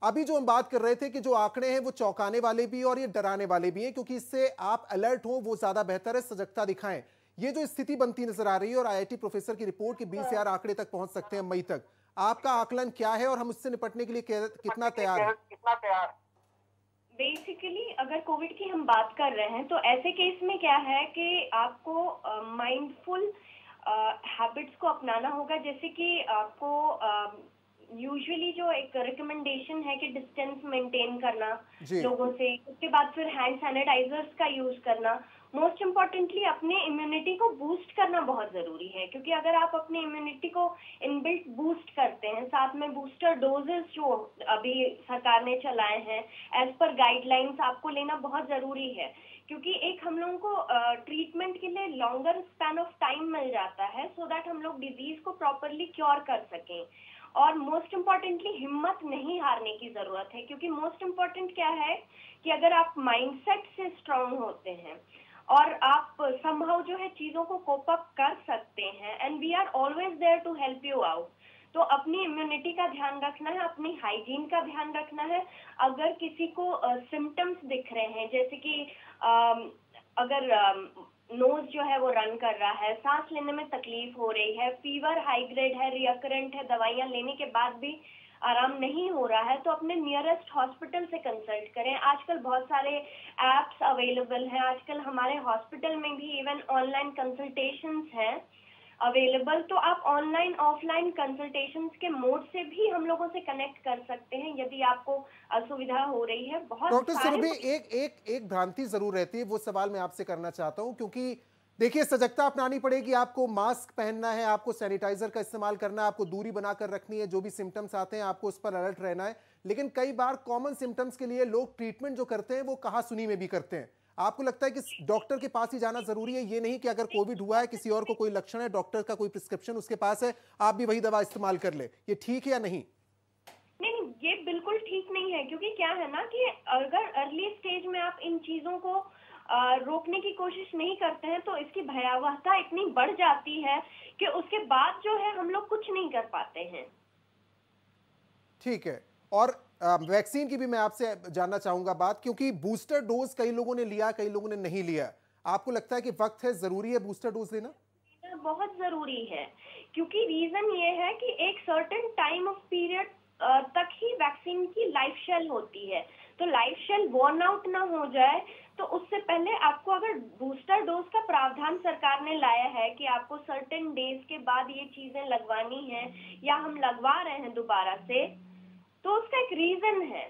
अभी जो हम बात कर रहे थे कि जो आंकड़े हैं वो चौंकाने वाले भी और ये डराने वाले भी हैं, क्योंकि इससे आप अलर्ट हो वो ज्यादा बेहतर है, सजगता दिखाएं। ये जो स्थिति बनती नजर आ रही है और आईआईटी प्रोफेसर की रिपोर्ट कि 20,000 आंकड़े तक पहुंच सकते हैं मई तक, आपका आकलन क्या है और हम उससे निपटने के लिए कितना तैयार है? बेसिकली अगर कोविड की हम बात कर रहे हैं तो ऐसे केस में क्या है कि आपको माइंडफुल हैबिट्स को अपनाना होगा। जैसे कि आपको यूजुअली जो एक रिकमेंडेशन है कि डिस्टेंस मेंटेन करना जी। लोगों से, उसके बाद फिर हैंड सैनिटाइजर्स का यूज करना। मोस्ट इम्पॉर्टेंटली अपने इम्यूनिटी को बूस्ट करना बहुत जरूरी है, क्योंकि अगर आप अपने इम्यूनिटी को इनबिल्ट बूस्ट करते हैं, साथ में बूस्टर डोजेस जो अभी सरकार ने चलाए हैं एज पर गाइडलाइंस आपको लेना बहुत जरूरी है, क्योंकि एक हम लोगों को ट्रीटमेंट के लिए लॉन्गर स्पैन ऑफ टाइम मिल जाता है सो दैट हम लोग डिजीज को प्रॉपरली क्योर कर सकें। और मोस्ट इम्पॉर्टेंटली हिम्मत नहीं हारने की जरूरत है, क्योंकि मोस्ट इम्पॉर्टेंट क्या है कि अगर आप माइंडसेट से स्ट्रांग होते हैं और आप समहाउ जो है चीजों को कोप अप कर सकते हैं, and we are always there to help you out. तो अपनी इम्यूनिटी का ध्यान रखना है, अपनी हाइजीन का ध्यान रखना है। अगर किसी को सिम्टम्स दिख रहे हैं, जैसे कि अगर नोज जो है वो रन कर रहा है, सांस लेने में तकलीफ हो रही है, फीवर हाई ग्रेड है, रिकरेंट है, दवाइयां लेने के बाद भी आराम नहीं हो रहा है, तो अपने नियरेस्ट हॉस्पिटल से कंसल्ट करें। आजकल बहुत सारे एप्स अवेलेबल हैं, आजकल हमारे हॉस्पिटल में भी इवन ऑनलाइन कंसल्टेशंस हैं अवेलेबल। तो आप ऑनलाइन ऑफलाइन कंसल्टेशंस के मोड से भी हम लोगों से कनेक्ट कर सकते हैं यदि आपको असुविधा हो रही है। बहुत डॉक्टर सारे सुरभि, एक एक एक भ्रांति जरूर रहती है, वो सवाल मैं आपसे करना चाहता हूं, क्योंकि देखिए सजगता अपनानी पड़ेगी, आपको मास्क पहनना है, आपको सैनिटाइजर का इस्तेमाल करना है, आपको दूरी बनाकर रखनी है, जो भी सिम्टम्स आते हैं आपको उस पर अलर्ट रहना है। लेकिन कई बार कॉमन सिम्टम्स के लिए लोग ट्रीटमेंट जो करते हैं वो कहासुनी में भी करते हैं। आपको लगता है कि डॉक्टर के पास ही जाना जरूरी है, ये नहीं कि अगर कोविड हुआ है, किसी और को कोई लक्षण है, डॉक्टर का कोई प्रिस्क्रिप्शन उसके पास है, आप भी वही दवा इस्तेमाल कर ले, ये ठीक है या नहीं? नहीं, ये बिल्कुल ठीक नहीं है, क्योंकि क्या है ना कि अगर अर्ली स्टेज में आप इन चीजों को रोकने की कोशिश नहीं करते हैं तो इसकी भयावहता इतनी बढ़ जाती है कि उसके बाद जो है हम लोग कुछ नहीं कर पाते हैं। ठीक है। और वैक्सीन की भी मैं आपसे जानना चाहूंगा बात, क्योंकि बूस्टर डोज कई लोगों ने लिया, कई लोगों ने नहीं लिया। आपको लगता है कि वक्त है, जरूरी है बूस्टर डोज लेना? बहुत जरूरी है, क्योंकि रीजन ये है कि एक सर्टेन टाइम ऑफ पीरियड तक ही वैक्सीन की लाइफ शेल होती है। तो लाइफ शेल बर्न आउट ना हो जाए, तो उससे पहले आपको अगर बूस्टर डोज का प्रावधान सरकार ने लाया है कि आपको सर्टेन डेज के बाद ये चीजें लगवानी है या हम लगवा रहे हैं दोबारा से, तो उसका एक रीजन है।